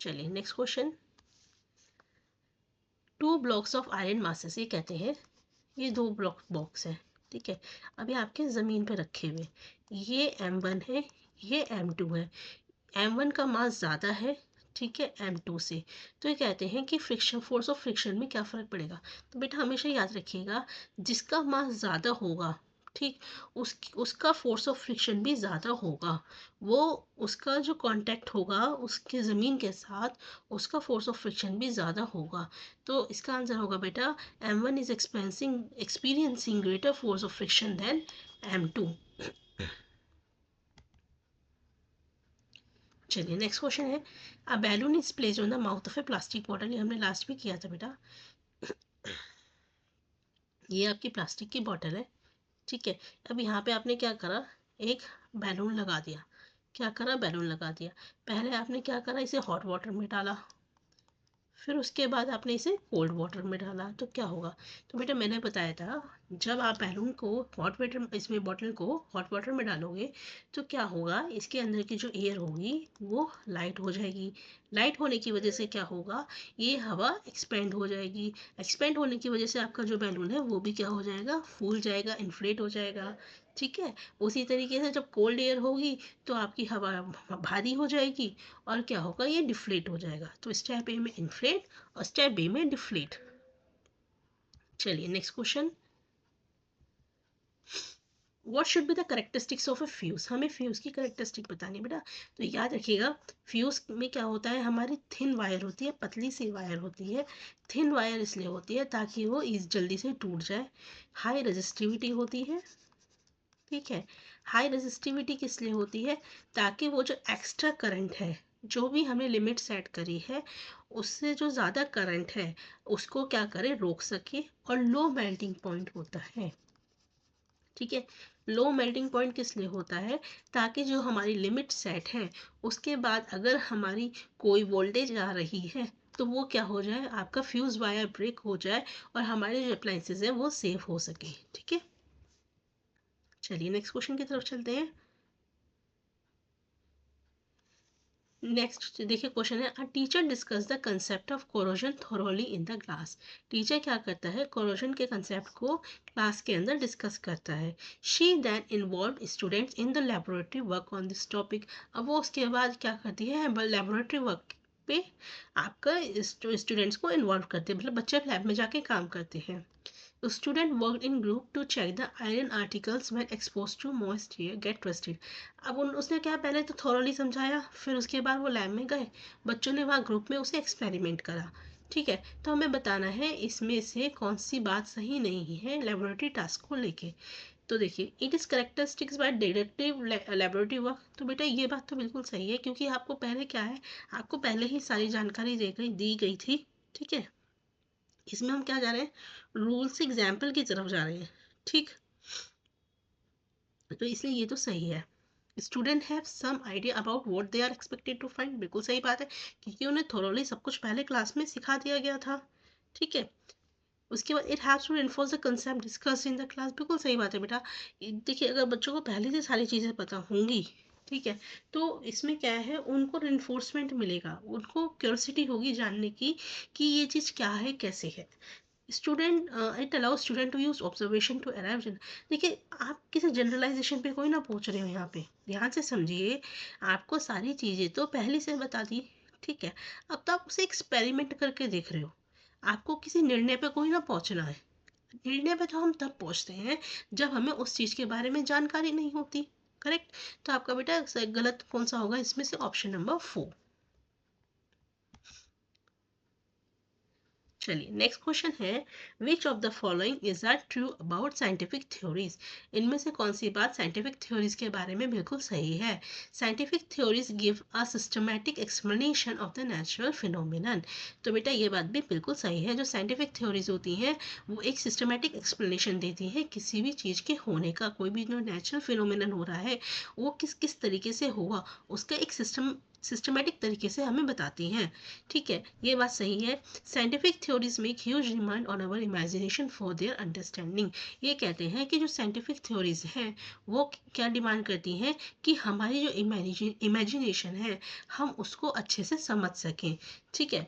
चलिए next question, 2 blocks of iron masses, ये कहते हैं ये 2 बॉक्स है, ठीक है, अभी आपके ज़मीन पे रखे हुए, ये M1 है, ये M2 है। M1 का मास ज़्यादा है, ठीक है, M2 से, तो ये कहते हैं कि फ्रिक्शन, फोर्स ऑफ फ्रिक्शन में क्या फ़र्क पड़ेगा। तो बेटा हमेशा याद रखिएगा, जिसका मास ज़्यादा होगा, ठीक, उसका फोर्स ऑफ फ्रिक्शन भी ज़्यादा होगा, वो उसका जो कांटेक्ट होगा उसके ज़मीन के साथ, उसका फोर्स ऑफ फ्रिक्शन भी ज़्यादा होगा। तो इसका आंसर होगा बेटा M1 is experiencing greater force of friction than M2। चलिए नेक्स्ट क्वेश्चन है, a balloon is placed on the mouth of a plastic bottle, ये हमने लास्ट भी किया था बेटा। ये आपकी प्लास्टिक की बॉटल है, ठीक है, अब यहाँ पे आपने क्या करा, एक बैलून लगा दिया, क्या करा, बैलून लगा दिया। पहले आपने क्या करा, इसे हॉट वाटर में डाला, फिर उसके बाद आपने इसे कोल्ड वाटर में डाला, तो क्या होगा। तो बेटा मैंने बताया था, जब आप बैलून को हॉट वाटर, इसमें बॉटल को हॉट वाटर में डालोगे तो क्या होगा, इसके अंदर की जो एयर होगी वो लाइट हो जाएगी। लाइट होने की वजह से क्या होगा, ये हवा एक्सपेंड हो जाएगी। एक्सपेंड होने की वजह से आपका जो बैलून है वो भी क्या हो जाएगा, फूल जाएगा, इन्फ्लेट हो जाएगा, ठीक है। उसी तरीके से जब कोल्ड एयर होगी तो आपकी हवा भारी हो जाएगी और क्या होगा, ये डिफ्लेट हो जाएगा। तो स्टेप ए में इन्फ्लेट और स्टेप बी में डिफ्लेट। चलिए next question, what should be the characteristics of A fuse, हमें फ्यूज की करेक्टरिस्टिक बतानी है बेटा। तो याद रखिएगा, फ्यूज में क्या होता है, हमारी थिन वायर होती है, पतली सी वायर होती है। थिन वायर इसलिए होती है ताकि वो इस जल्दी से टूट जाए। हाई रेजिस्टिविटी होती है, ठीक है। हाई रेजिस्टिविटी किस लिए होती है, ताकि वो जो एक्स्ट्रा करंट है, जो भी हमने लिमिट सेट करी है, उससे जो ज़्यादा करंट है उसको क्या करे, रोक सके। और लो मेल्टिंग पॉइंट होता है, ठीक है। लो मेल्टिंग पॉइंट किस लिए होता है, ताकि जो हमारी लिमिट सेट है उसके बाद अगर हमारी कोई वोल्टेज आ रही है तो वो क्या हो जाए, आपका फ्यूज वायर ब्रेक हो जाए और हमारे जो अप्लाइंसेस है वो सेफ हो सके, ठीक है। चलिए नेक्स्ट क्वेश्चन की तरफ चलते हैं। नेक्स्ट देखिए क्वेश्चन है, a teacher discuss the concept of corrosion thoroughly in the class. Teacher क्या करता है, कोरोजन के कंसेप्ट को क्लास के अंदर डिस्कस करता है। She then involve students in the laboratory work on this topic. अब वो उसके बाद क्या करती है, लेबोरेटरी वर्क पे आपका स्टूडेंट्स को इन्वॉल्व करते हैं, मतलब बच्चे लैब में जाके काम करते हैं। Student worked in group to check the iron articles when exposed to moist air get rusted। अब उसने क्या पहले तो थॉरोली समझाया, फिर उसके बाद वो लैब में गए, बच्चों ने वहाँ ग्रुप में उसे एक्सपेरिमेंट करा, ठीक है। तो हमें बताना है इसमें से कौन सी बात सही नहीं है लेबोरेटरी टास्क को लेके। तो देखिए, it is characteristics by deductive laboratory work. तो बेटा ये बात तो बिल्कुल सही है, क्योंकि आपको पहले क्या है, आपको पहले ही सारी जानकारी दी गई थी, ठीक है। इसमें हम क्या जा रहे हैं, रूल से एग्जाम्पल की तरफ जा रहे हैं, ठीक। तो इसलिए ये तो सही है। Student have some idea about what they are expected to find, बिल्कुल सही बात है, क्योंकि उन्हें थोरोली सब कुछ पहले क्लास में सिखा दिया गया था, ठीक है। उसके बाद it haves to enforce the concept discuss in the class, बिल्कुल सही बात है बेटा। देखिए अगर बच्चों को पहले से सारी चीज़ें पता होंगी, ठीक है, तो इसमें क्या है, उनको इन्फोर्समेंट मिलेगा, उनको क्यूरियोसिटी होगी जानने की कि ये चीज़ क्या है, कैसे है। Student it allow student to use observation to arrive. देखिए आप किसी जनरलाइजेशन पे कोई ना पहुंच रहे हो, यहाँ पे ध्यान से समझिए, आपको सारी चीज़ें तो पहले से बता दी, ठीक है। अब तो आप उसे एक्सपेरिमेंट करके देख रहे हो, आपको किसी निर्णय पे कोई ना पहुंचना है। निर्णय पे तो हम तब पहुंचते हैं जब हमें उस चीज़ के बारे में जानकारी नहीं होती, करेक्ट। तो आपका बेटा गलत कौन सा होगा इसमें से, ऑप्शन नंबर 4। चलिए नेक्स्ट क्वेश्चन है, which of the following is are true about scientific theories. इनमें से कौन सी बात साइंटिफिक थ्योरीज के बारे में बिल्कुल सही है। Scientific theories give a systematic explanation of the natural phenomenon. तो बेटा ये बात भी बिल्कुल सही है, जो साइंटिफिक थ्योरीज होती हैं वो एक सिस्टमैटिक एक्सप्लेनेशन देती है किसी भी चीज़ के होने का, कोई भी जो नेचुरल फिनोमिनन हो रहा है वो किस किस तरीके से हुआ, उसका एक सिस्टमैटिक तरीके से हमें बताती हैं, ठीक है। ये बात सही है। Scientific theories make huge demand on our imagination for their understanding. ये कहते हैं कि जो साइंटिफिक थ्योरीज हैं वो क्या डिमांड करती हैं कि हमारी जो इमेजिनेशन है हम उसको अच्छे से समझ सकें, ठीक है।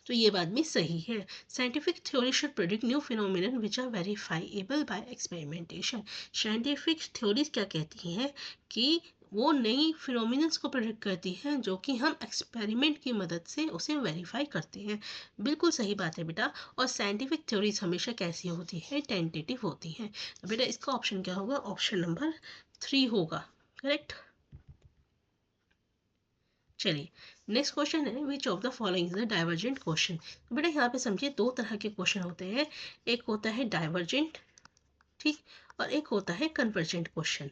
तो ये बात भी सही है। Scientific theory should predict new phenomenon which are verifiable by experimentation. Scientific theories क्या कहती हैं कि वो नई फिनोमिनन्स को प्रेडिक्ट करती हैं जो कि हम एक्सपेरिमेंट की मदद से उसे वेरीफाई करते हैं, बिल्कुल सही बात है बेटा। और साइंटिफिक थ्योरीज हमेशा कैसी होती है, टेंटेटिव होती हैं। तो बेटा इसका ऑप्शन क्या होगा, ऑप्शन नंबर 3 होगा, करेक्ट। चलिए नेक्स्ट क्वेश्चन है, which of the following is the divergent question. तो बेटा यहाँ पे समझिए दो तरह के क्वेश्चन होते हैं, एक होता है डाइवर्जेंट, ठीक, और एक होता है कन्वर्जेंट क्वेश्चन।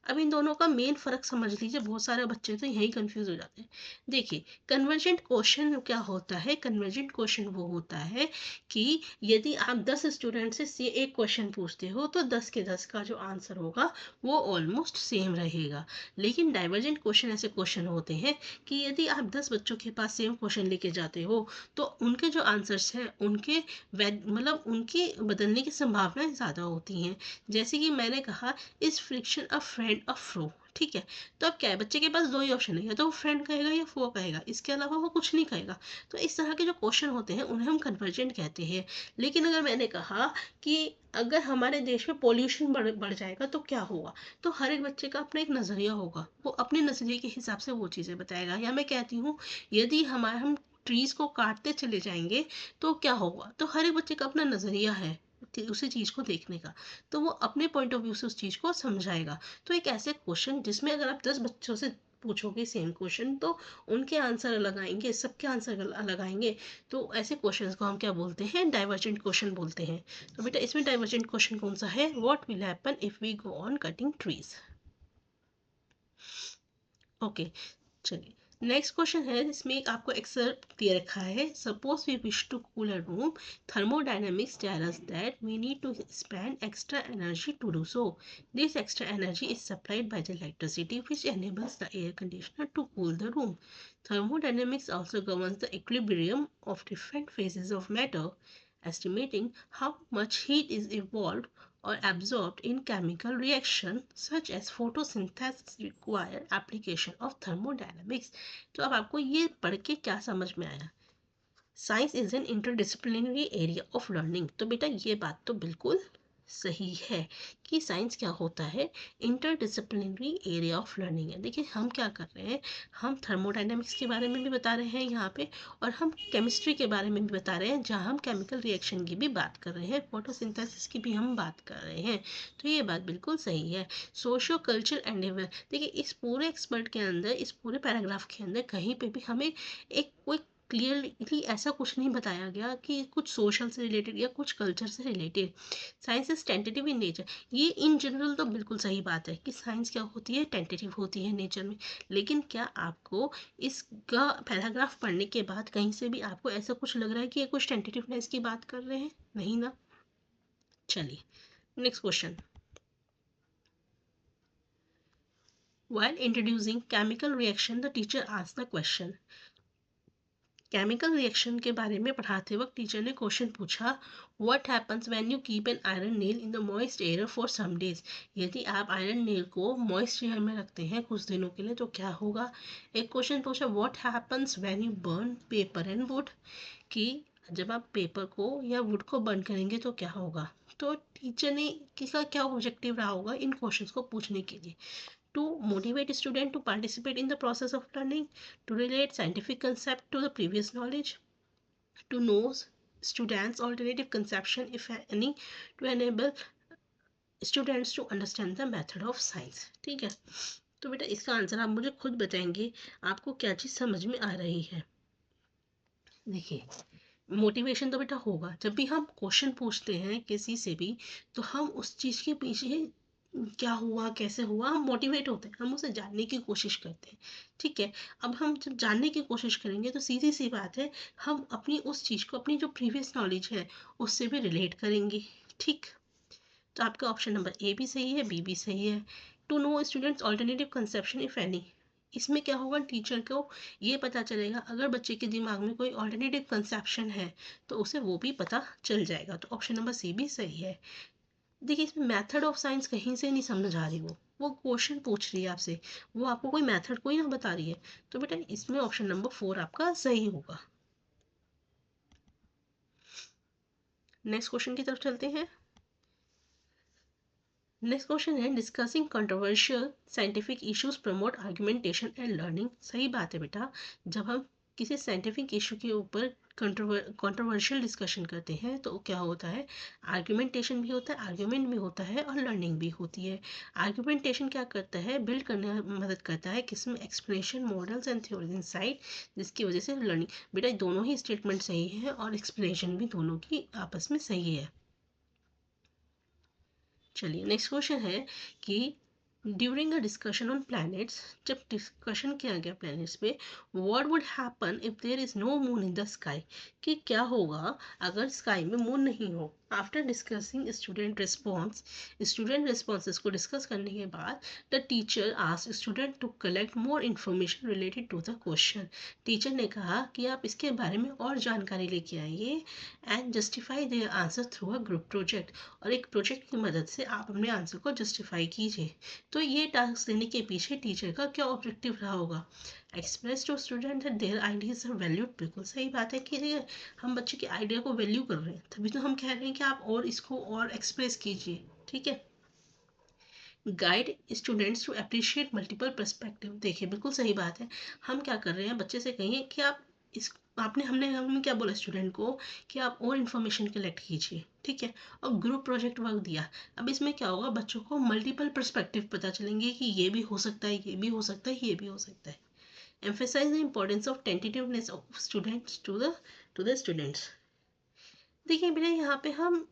अब इन दोनों का मेन फर्क समझ लीजिए, बहुत सारे बच्चे तो यही कंफ्यूज हो जाते हैं। देखिए कन्वर्जेंट क्वेश्चन क्या होता है, कन्वर्जेंट क्वेश्चन वो होता है कि यदि आप 10 स्टूडेंट से एक क्वेश्चन पूछते हो तो 10 के 10 का जो आंसर होगा वो ऑलमोस्ट सेम रहेगा। लेकिन डाइवर्जेंट क्वेश्चन ऐसे क्वेश्चन होते हैं कि यदि आप 10 बच्चों के पास सेम क्वेश्चन लेके जाते हो तो उनके जो आंसर्स हैं उनके मतलब उनकी बदलने की संभावनाएं ज़्यादा होती हैं। जैसे कि मैंने कहा, इस फ्रिक्शन अ फ्रेंड अ फ्रो, ठीक है। तो अब क्या है, बच्चे के पास दो ही ऑप्शन है, या तो वो फ्रेंड कहेगा या फ्रो कहेगा, इसके अलावा वो कुछ नहीं कहेगा। तो इस तरह के जो क्वेश्चन होते हैं उन्हें हम कन्वर्जेंट कहते हैं। लेकिन अगर मैंने कहा कि अगर हमारे देश में पॉल्यूशन बढ़ जाएगा तो क्या होगा, तो हर एक बच्चे का अपना एक नज़रिया होगा, वो अपने नज़रिए के हिसाब से वो चीज़ें बताएगा। या मैं कहती हूँ यदि हम ट्रीज़ को काटते चले जाएंगे तो क्या होगा, तो हर एक बच्चे का अपना नज़रिया है उसी चीज़ को देखने का, तो वो अपने पॉइंट ऑफ व्यू से उस चीज़ को समझाएगा। तो एक ऐसे क्वेश्चन जिसमें अगर आप 10 बच्चों से पूछोगे सेम क्वेश्चन तो उनके आंसर अलग आएंगे, सबके आंसर अलग आएंगे। तो ऐसे क्वेश्चंस को हम क्या बोलते हैं, डाइवर्जेंट क्वेश्चन बोलते हैं। तो बेटा इसमें डाइवर्जेंट क्वेश्चन कौन सा है, what will happen if we go on cutting trees. Okay, चलिए नेक्स्ट क्वेश्चन है, इसमें एक आपको एक्सर्प दे रखा है, suppose we wish to cool a room, thermodynamics tell us that we need to spend extra energy to do so. This extra energy is supplied by the electricity which enables the air conditioner to cool the room. Thermodynamics also governs the equilibrium of different phases of matter, estimating how much heat is evolved or absorbed in chemical reaction such as photosynthesis require application of thermodynamics। तो अब आपको ये पढ़ के क्या समझ में आया, science is an interdisciplinary area of learning. तो बेटा ये बात तो बिल्कुल सही है कि साइंस क्या होता है, इंटरडिसिप्लिनरी एरिया ऑफ लर्निंग है। देखिए हम क्या कर रहे हैं, हम थर्मोडायनेमिक्स के बारे में भी बता रहे हैं यहाँ पे, और हम केमिस्ट्री के बारे में भी बता रहे हैं, जहाँ हम केमिकल रिएक्शन की भी बात कर रहे हैं, फोटोसिंथेसिस की भी हम बात कर रहे हैं। तो ये बात बिल्कुल सही है। सोशियो कल्चर एंडेवर, देखिए इस पूरे एक्सपर्ट के अंदर, इस पूरे पैराग्राफ के अंदर कहीं पे भी हमें एक कोई क्लियरली ऐसा कुछ नहीं बताया गया कि कुछ सोशल से रिलेटेड या कुछ कल्चर से related. Science is tentative in nature, ये इन जनरल तो बिल्कुल सही बात है कि साइंस क्या होती है, टेंटेटिव होती है नेचर में। लेकिन क्या आपको इसका पैराग्राफ पढ़ने के बाद कहीं से भी आपको ऐसा कुछ लग रहा है कि ये कुछ टेंटेटिवनेस की बात कर रहे हैं, नहीं ना। चलिए next question, while introducing chemical reaction the teacher asked the question। Chemical reaction के बारे में पढ़ाते वक्त टीचर ने क्वेश्चन पूछा, what happens when you keep an iron nail in the moist air for some days. यदि आप आयरन नेल को मॉइस्ट एयर में रखते हैं कुछ दिनों के लिए तो क्या होगा। एक क्वेश्चन पूछा, what happens when you burn paper and would, कि जब आप पेपर को या वुड को बर्न करेंगे तो क्या होगा। तो टीचर ने किसका क्या ऑब्जेक्टिव रहा होगा इन क्वेश्चंस को पूछने के लिए, to motivate students to participate in the process of learning, to relate scientific concept to the previous knowledge, to know students alternative conception if any, to enable students to understand the method of science। ठीक है, तो बेटा इसका answer आप मुझे खुद बताएंगे आपको क्या चीज़ समझ में आ रही है। देखिए मोटिवेशन तो बेटा होगा, जब भी हम क्वेश्चन पूछते हैं किसी से भी तो हम उस चीज़ के पीछे क्या हुआ कैसे हुआ हम मोटिवेट होते हैं, हम उसे जानने की कोशिश करते हैं। ठीक है, अब हम जब जानने की कोशिश करेंगे तो सीधी सी बात है हम अपनी उस चीज़ को, अपनी जो प्रीवियस नॉलेज है उससे भी रिलेट करेंगे। ठीक, तो आपका ऑप्शन नंबर ए भी सही है, बी भी सही है। To know students alternative conception if any, इसमें क्या होगा, टीचर को ये पता चलेगा अगर बच्चे के दिमाग में कोई ऑल्टरनेटिव कंसेप्शन है तो उसे वो भी पता चल जाएगा। तो ऑप्शन नंबर सी भी सही है। देखिए इसमें मेथड ऑफ साइंस कहीं से नहीं समझ आ रही, वो क्वेश्चन पूछ रही है आपसे, वो आपको कोई मेथड कोई ना बता रही है। तो बेटा इसमें ऑप्शन नंबर 4 आपका सही होगा। नेक्स्ट क्वेश्चन की तरफ चलते हैं। नेक्स्ट क्वेश्चन है, discussing controversial scientific issues promote argumentation and learning. सही बात है बेटा, जब हम किसी साइंटिफिक इशू के ऊपर कंट्रोवर्शियल डिस्कशन करते हैं तो क्या होता है, आर्गुमेंटेशन भी होता है, आर्गुमेंट भी होता है और लर्निंग भी होती है। आर्गुमेंटेशन क्या करता है, बिल्ड करने में मदद करता है किसमें, explanation models and theories insight, जिसकी वजह से लर्निंग। बेटा दोनों ही स्टेटमेंट सही है और एक्सप्लेनेशन भी दोनों की आपस में सही है। चलिए नेक्स्ट क्वेश्चन है कि during a discussion on planets, जब डिस्कशन किया गया प्लैनेट्स पे, what would happen if there is no moon in the sky, कि क्या होगा अगर स्काई में मून नहीं हो। आफ्टर डिस्कसिंग स्टूडेंट रिस्पॉन्सेस को डिस्कस करने के बाद the teacher asked student to collect more information related to the question. Teacher ने कहा कि आप इसके बारे में और जानकारी लेके आइए and justify their answer through a group project, और एक प्रोजेक्ट की मदद से आप अपने आंसर को जस्टिफाई कीजिए। तो ये टास्क देने के पीछे टीचर का क्या ऑब्जेक्टिव रहा होगा, express to student that their ideas are valued. बिल्कुल सही बात है कि हम बच्चे के आइडिया को वैल्यू कर रहे हैं, तभी तो हम कह रहे हैं कि आप और इसको और एक्सप्रेस कीजिए। ठीक है, guide students to appreciate multiple perspective. देखिए बिल्कुल सही बात है, हम क्या कर रहे हैं, बच्चे से कहिए कि आप इस हमने क्या बोला स्टूडेंट को कि आप और इन्फॉर्मेशन कलेक्ट कीजिए, ठीक है, और ग्रुप प्रोजेक्ट वर्क दिया। अब इसमें क्या होगा, बच्चों को मल्टीपल पर्सपेक्टिव पता चलेंगे कि ये भी हो सकता है, ये भी हो सकता है, ये भी हो सकता है। Emphasize the importance of tentativeness of students to the students. देखिए बेटा यहाँ पे हम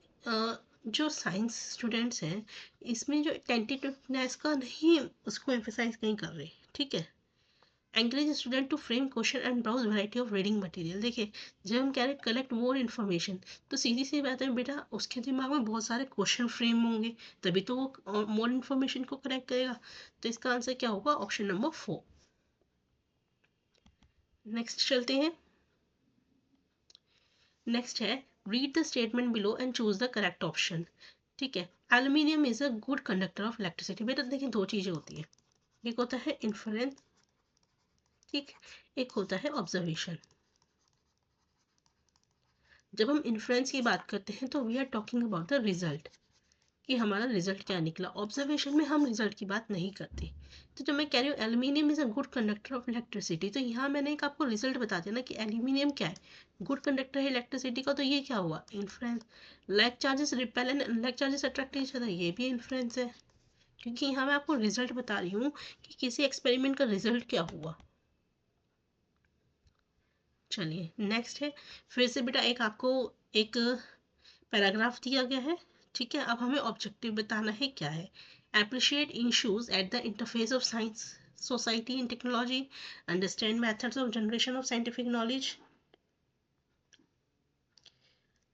जो साइंस स्टूडेंट्स हैं इसमें जो टेंटेटिवनेस का नहीं उसको एम्फेसाइज नहीं कर रहे, ठीक है। Encourage student to frame question and browse variety of reading material. देखिए जब हम कह रहे कलेक्ट मोर इन्फॉर्मेशन तो सीधी सी बात है बेटा उसके दिमाग में बहुत सारे क्वेश्चन फ्रेम होंगे, तभी तो वो मोर इन्फॉर्मेशन को कलेक्ट करेगा। तो इसका आंसर क्या होगा, ऑप्शन नंबर 4। नेक्स्ट चलते हैं। नेक्स्ट है read the statement below and choose the correct option, ठीक है। Aluminium is a good conductor of electricity. बेटा देखिए दो चीजें होती है, एक होता है इन्फरेंस, ठीक, एक होता है ऑब्जर्वेशन। जब हम इन्फ्लुएंस की बात करते हैं तो we are talking about the result, कि हमारा रिजल्ट क्या निकला। ऑब्जर्वेशन में हम रिजल्ट की बात नहीं करते। तो जब मैं कह रही हूँ aluminium is a good conductor of electricity, तो यहाँ मैंने एक आपको रिजल्ट बता दिया ना कि एल्यूमिनियम क्या है, गुड कंडक्टर है इलेक्ट्रिसिटी का। तो ये क्या हुआ, influence. Like charges repel and unlike charges attract each other, ये भी इन्फ्लुएंस है, क्योंकि यहाँ मैं आपको रिजल्ट बता रही हूँ कि किसी एक्सपेरिमेंट का रिजल्ट क्या हुआ। चलिए नेक्स्ट है, फिर से बेटा एक आपको एक पैराग्राफ दिया गया है, ठीक है। अब हमें ऑब्जेक्टिव बताना है क्या है। Appreciate issues at the interface of science society and technology, understand methods of generation of scientific knowledge,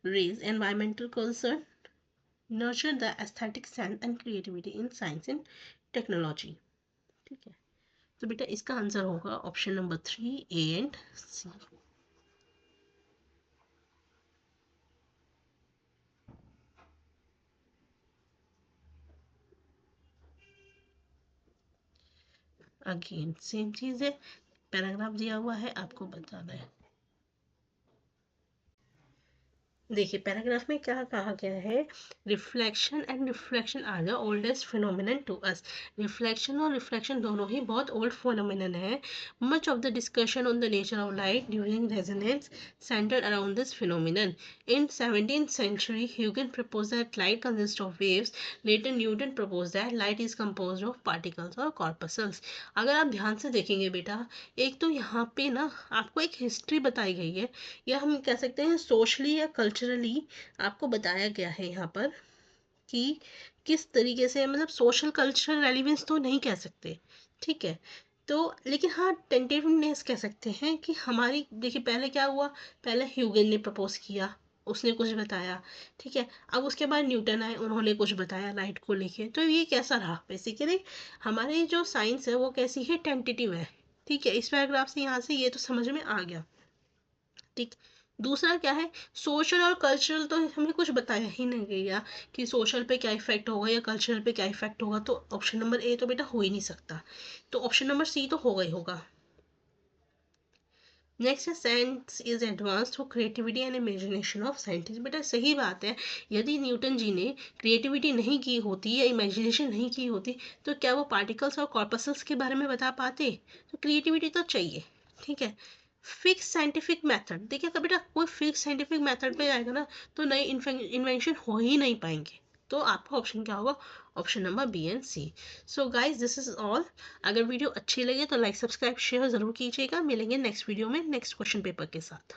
raise environmental concern, nurture the aesthetic sense and creativity in science and technology, ठीक है। तो बेटा इसका answer होगा option number 3, A and C. Again same चीज है, paragraph दिया हुआ है, आपको बताना है। देखिए पैराग्राफ में क्या कहा गया है, reflection and reflection are the oldest phenomenon to us. Reflection और रिफ्लेक्शन दोनों ही बहुत ओल्ड फिनोमिनन है। Much of the discussion on the nature of light during resonance centered around this phenomenon. In 17th century Huygens proposed that light consists of waves. Later Newton proposed that light is composed of particles or corpuscles। अगर आप ध्यान से देखेंगे बेटा, एक तो यहाँ पे ना आपको एक हिस्ट्री बताई गई है, या हम कह सकते हैं सोशली या कल्चरली आपको बताया गया है यहाँ पर कि किस तरीके से, मतलब सोशल कल्चरल रेलिवेंस तो नहीं कह सकते, ठीक है। तो लेकिन हाँ टेंटेटिवनेस कह सकते हैं कि हमारी, देखिए पहले क्या हुआ, पहले ह्यूगन ने प्रपोज किया, उसने कुछ बताया, ठीक है। अब उसके बाद न्यूटन आए, उन्होंने कुछ बताया लाइट को लेके। तो ये कैसा रहा, बेसिकली हमारी जो साइंस है वो कैसी है, टेंटेटिव है, ठीक है। इस पैराग्राफ से यहाँ से ये तो समझ में आ गया, ठीक। दूसरा क्या है, सोशल और कल्चरल, तो हमें कुछ बताया ही नहीं गया कि सोशल पे क्या इफेक्ट होगा या कल्चरल पे क्या इफेक्ट होगा। तो ऑप्शन नंबर ए तो बेटा हो ही नहीं सकता, तो ऑप्शन नंबर सी तो होगा ही होगा। नेक्स्ट है science is advance through creativity and imagination of scientist. बेटा सही बात है, यदि न्यूटन जी ने क्रिएटिविटी नहीं की होती या इमेजिनेशन नहीं की होती तो क्या वो पार्टिकल्स और कॉर्पसल्स के बारे में बता पाते। तो क्रिएटिविटी तो चाहिए, ठीक है। फिक्स साइंटिफिक मेथड, देखिए कभी बेटा कोई फिक्स साइंटिफिक मेथड पे जाएगा ना तो नए इन्वेंशन हो ही नहीं पाएंगे। तो आपका ऑप्शन क्या होगा, option number B and C. So guys this is all. अगर वीडियो अच्छी लगे तो लाइक सब्सक्राइब शेयर ज़रूर कीजिएगा। मिलेंगे नेक्स्ट वीडियो में नेक्स्ट क्वेश्चन पेपर के साथ।